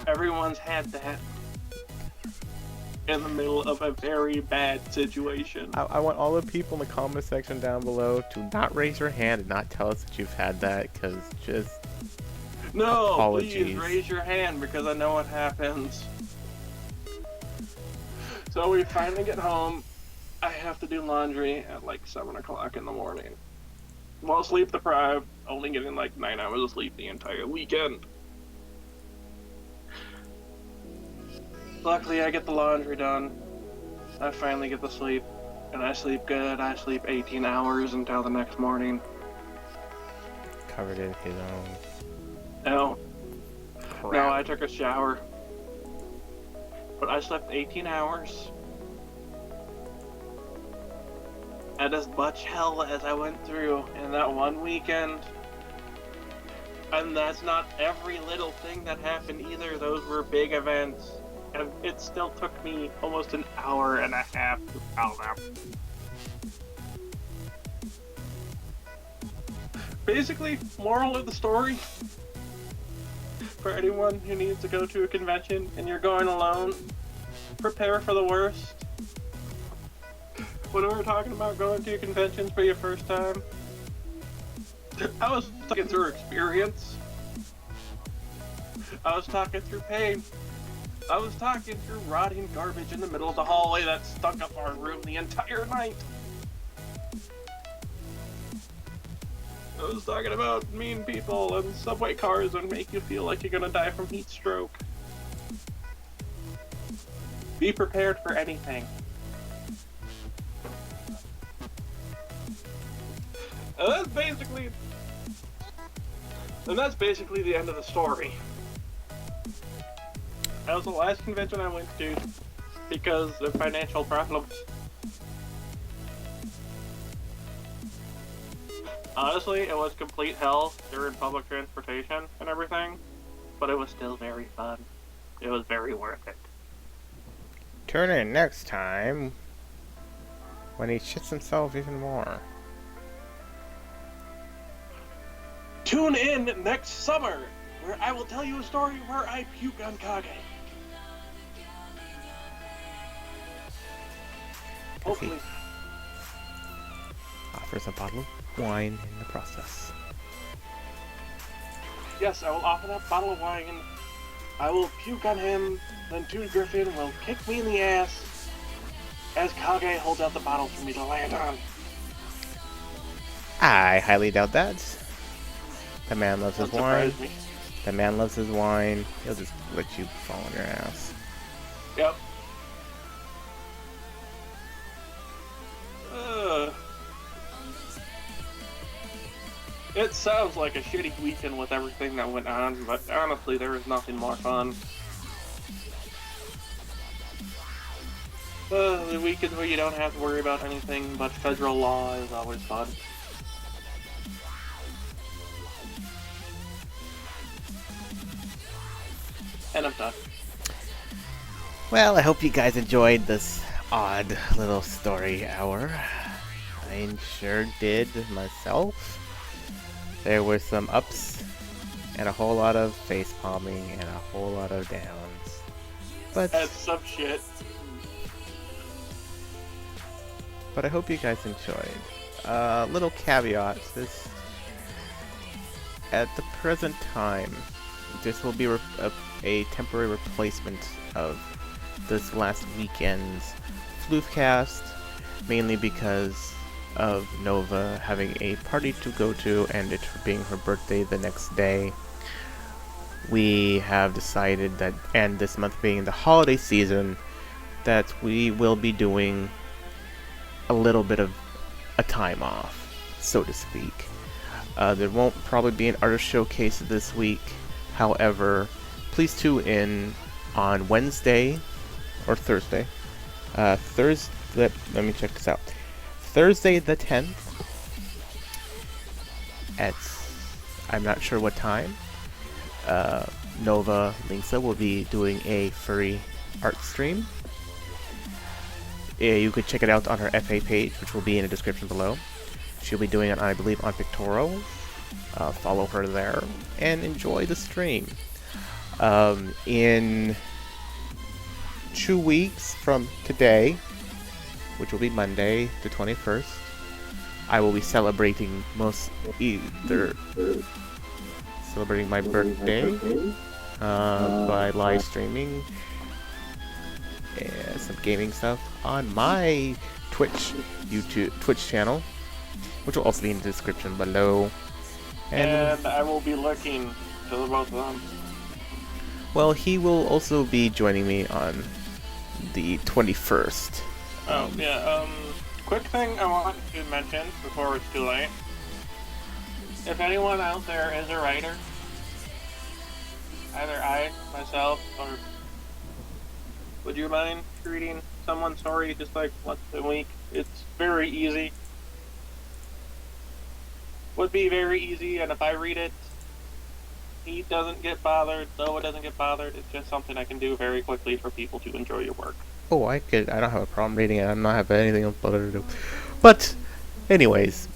Everyone's had that. in the middle of a very bad situation. I want all the people in the comment section down below to not raise your hand and not tell us that you've had that, because just No, apologies. Please raise your hand because I know what happens. So we finally get home. I have to do laundry at like 7 o'clock in the morning. While sleep deprived, only getting like 9 hours of sleep the entire weekend. Luckily, I get the laundry done. I finally get to sleep, and I sleep good. I sleep 18 hours until the next morning. Covered in his own No, crap. no, I took a shower. But I slept 18 hours. And as much hell as I went through in that one weekend. And that's not every little thing that happened either. Those were big events. And it still took me almost an hour and a half to tell them. Basically, moral of the story, for anyone who needs to go to a convention and you're going alone, prepare for the worst. When we were talking about going to conventions for your first time, I was talking through experience. I was talking through pain. I was talking through rotting garbage in the middle of the hallway that stunk up our room the entire night. I was talking about mean people and subway cars that make you feel like you're gonna die from heat stroke. Be prepared for anything. And that's basically the end of the story. That was the last convention I went to because of financial problems. Honestly, it was complete hell during public transportation and everything, but it was still very fun. It was very worth it. Tune in next time when he shits himself even more. Tune in next summer, where I will tell you a story where I puke on Kage. Hopefully. Offers a bottle of wine in the process. Yes, I will offer that bottle of wine. I will puke on him, then Toon Griffin will kick me in the ass as Kage holds out the bottle for me to land on. I highly doubt that. The man loves his Don't wine. surprise me. The man loves his wine. He'll just let you fall on your ass. Yep. It sounds like a shitty weekend with everything that went on, but honestly, there was nothing more fun. The weekends where you don't have to worry about anything but federal law is always fun. And I'm done. Well, I hope you guys enjoyed this odd little story hour. I sure did myself. There were some ups and a whole lot of face palming and a whole lot of downs. But That's some shit. I hope you guys enjoyed. Little caveat, this at the present time, this will be a temporary replacement of this last weekend's Floofcast, mainly because of Nova having a party to go to and it being her birthday the next day. We have decided that, and this month being the holiday season, that we will be doing a little bit of a time off, so to speak. There won't probably be an artist showcase this week. However, please tune in on Wednesday or Thursday. Thursday. Let me check this out. Thursday the 10th at, I'm not sure what time, Nova Linksa will be doing a furry art stream. You could check it out on her FA page, which will be in the description below. She'll be doing it, I believe, on Pictorial. Follow her there and enjoy the stream. In 2 weeks from today, which will be Monday the 21st, I will be celebrating celebrating my birthday by live streaming some gaming stuff on my Twitch channel, which will also be in the description below. And I will be lurking to the both of them. Well, he will also be joining me on the 21st. Quick thing I want to mention before it's too late. If anyone out there is a writer, either I, myself, or would you mind reading someone's story just like once a week? It's very easy. Would be very easy, and if I read it, he doesn't get bothered, Noah doesn't get bothered. It's just something I can do very quickly for people to enjoy your work. Oh, I don't have a problem reading it. I'm not having anything else better to do. But, anyways,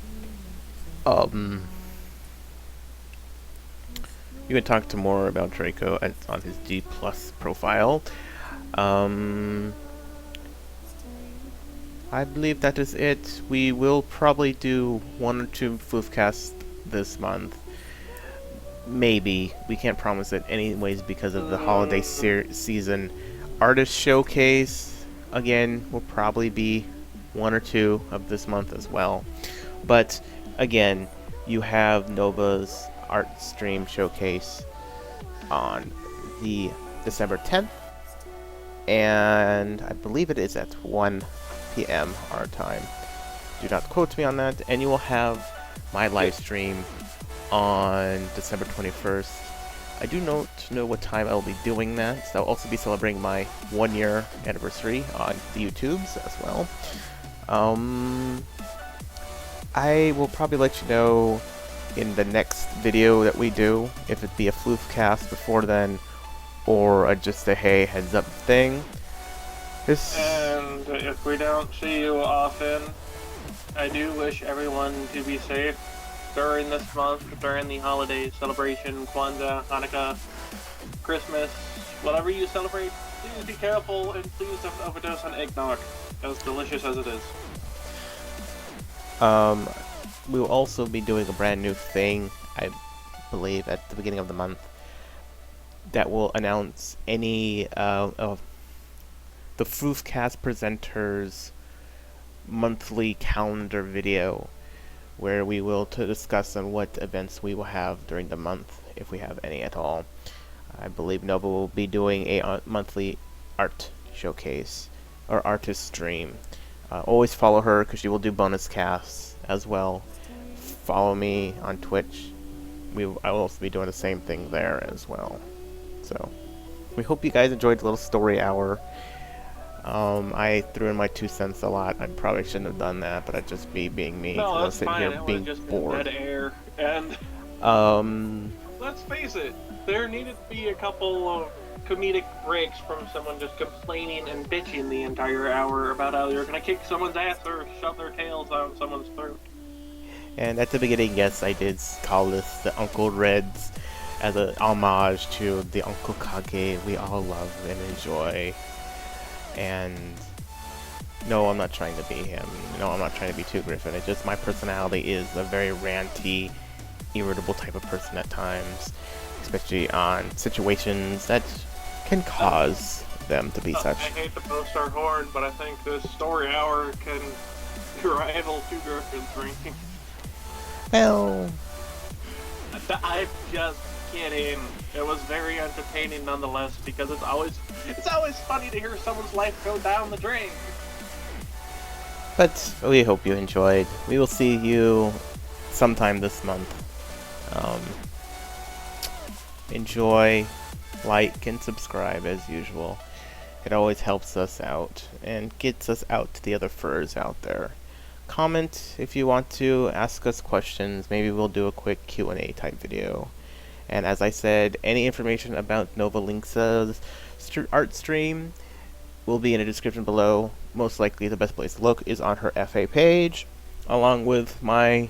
you can talk to more about Draco on his G+ profile. I believe that is it. We will probably do 1 or 2 Floofcasts this month. Maybe. We can't promise it anyways because of the holiday season. Artist Showcase, again, will probably be 1 or 2 of this month as well. But, again, you have Nova's art stream showcase on the December 10th. And I believe it is at 1 p.m. our time. Do not quote me on that. And you will have my live stream on December 21st. I do not know what time I will be doing that. So I'll also be celebrating my 1-year anniversary on the YouTubes as well. I will probably let you know in the next video that we do, if it be a Floofcast before then, or just a hey heads up thing. And if we don't see you often, I do wish everyone to be safe during this month, during the holidays, celebration, Kwanzaa, Hanukkah, Christmas, whatever you celebrate. Please be careful and please don't overdose on eggnog, as delicious as it is. We will also be doing a brand new thing, I believe, at the beginning of the month, that will announce any of the Floofcast presenters' monthly calendar video, where we will discuss on what events we will have during the month, if we have any at all. I believe Nova will be doing a monthly art showcase, or artist stream. Always follow her, because she will do bonus casts as well. Follow me on Twitch. I will also be doing the same thing there as well. So, we hope you guys enjoyed the little story hour. I threw in my 2 cents a lot. I probably shouldn't have done that, but I'd just be being me. No, I was that's sitting fine. here It being was just bored. dead air. And let's face it, there needed to be a couple of comedic breaks from someone just complaining and bitching the entire hour about how you're gonna kick someone's ass or shove their tails down someone's throat. And at the beginning, yes, I did call this the Uncle Reds as an homage to the Uncle Kage we all love and enjoy. And no, I'm not trying to be him. No, I'm not trying to be too Griffin. It's just my personality is a very ranty, irritable type of person at times, especially on situations that can cause them to be such. I hate to boast our horn, but I think this story hour can rival 2 Griffins for me. Well, I'm just kidding. It was very entertaining nonetheless, because it's always funny to hear someone's life go down the drain. but we hope you enjoyed. We will see you sometime this month. Enjoy, like, and subscribe as usual. It always helps us out and gets us out to the other furs out there. Comment if you want to, ask us questions. Maybe we'll do a quick Q&A type video. And as I said, any information about Nova Link's art stream will be in the description below. Most likely the best place to look is on her FA page, along with my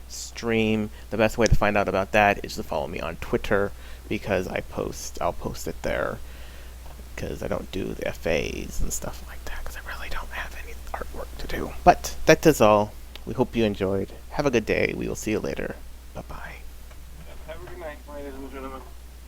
stream. The best way to find out about that is to follow me on Twitter, because I'll post it there. because I don't do the FAs and stuff like that, because I really don't have any artwork to do. But that is all. We hope you enjoyed. Have a good day. We will see you later. Bye-bye. Have a good night, ladies and gentlemen.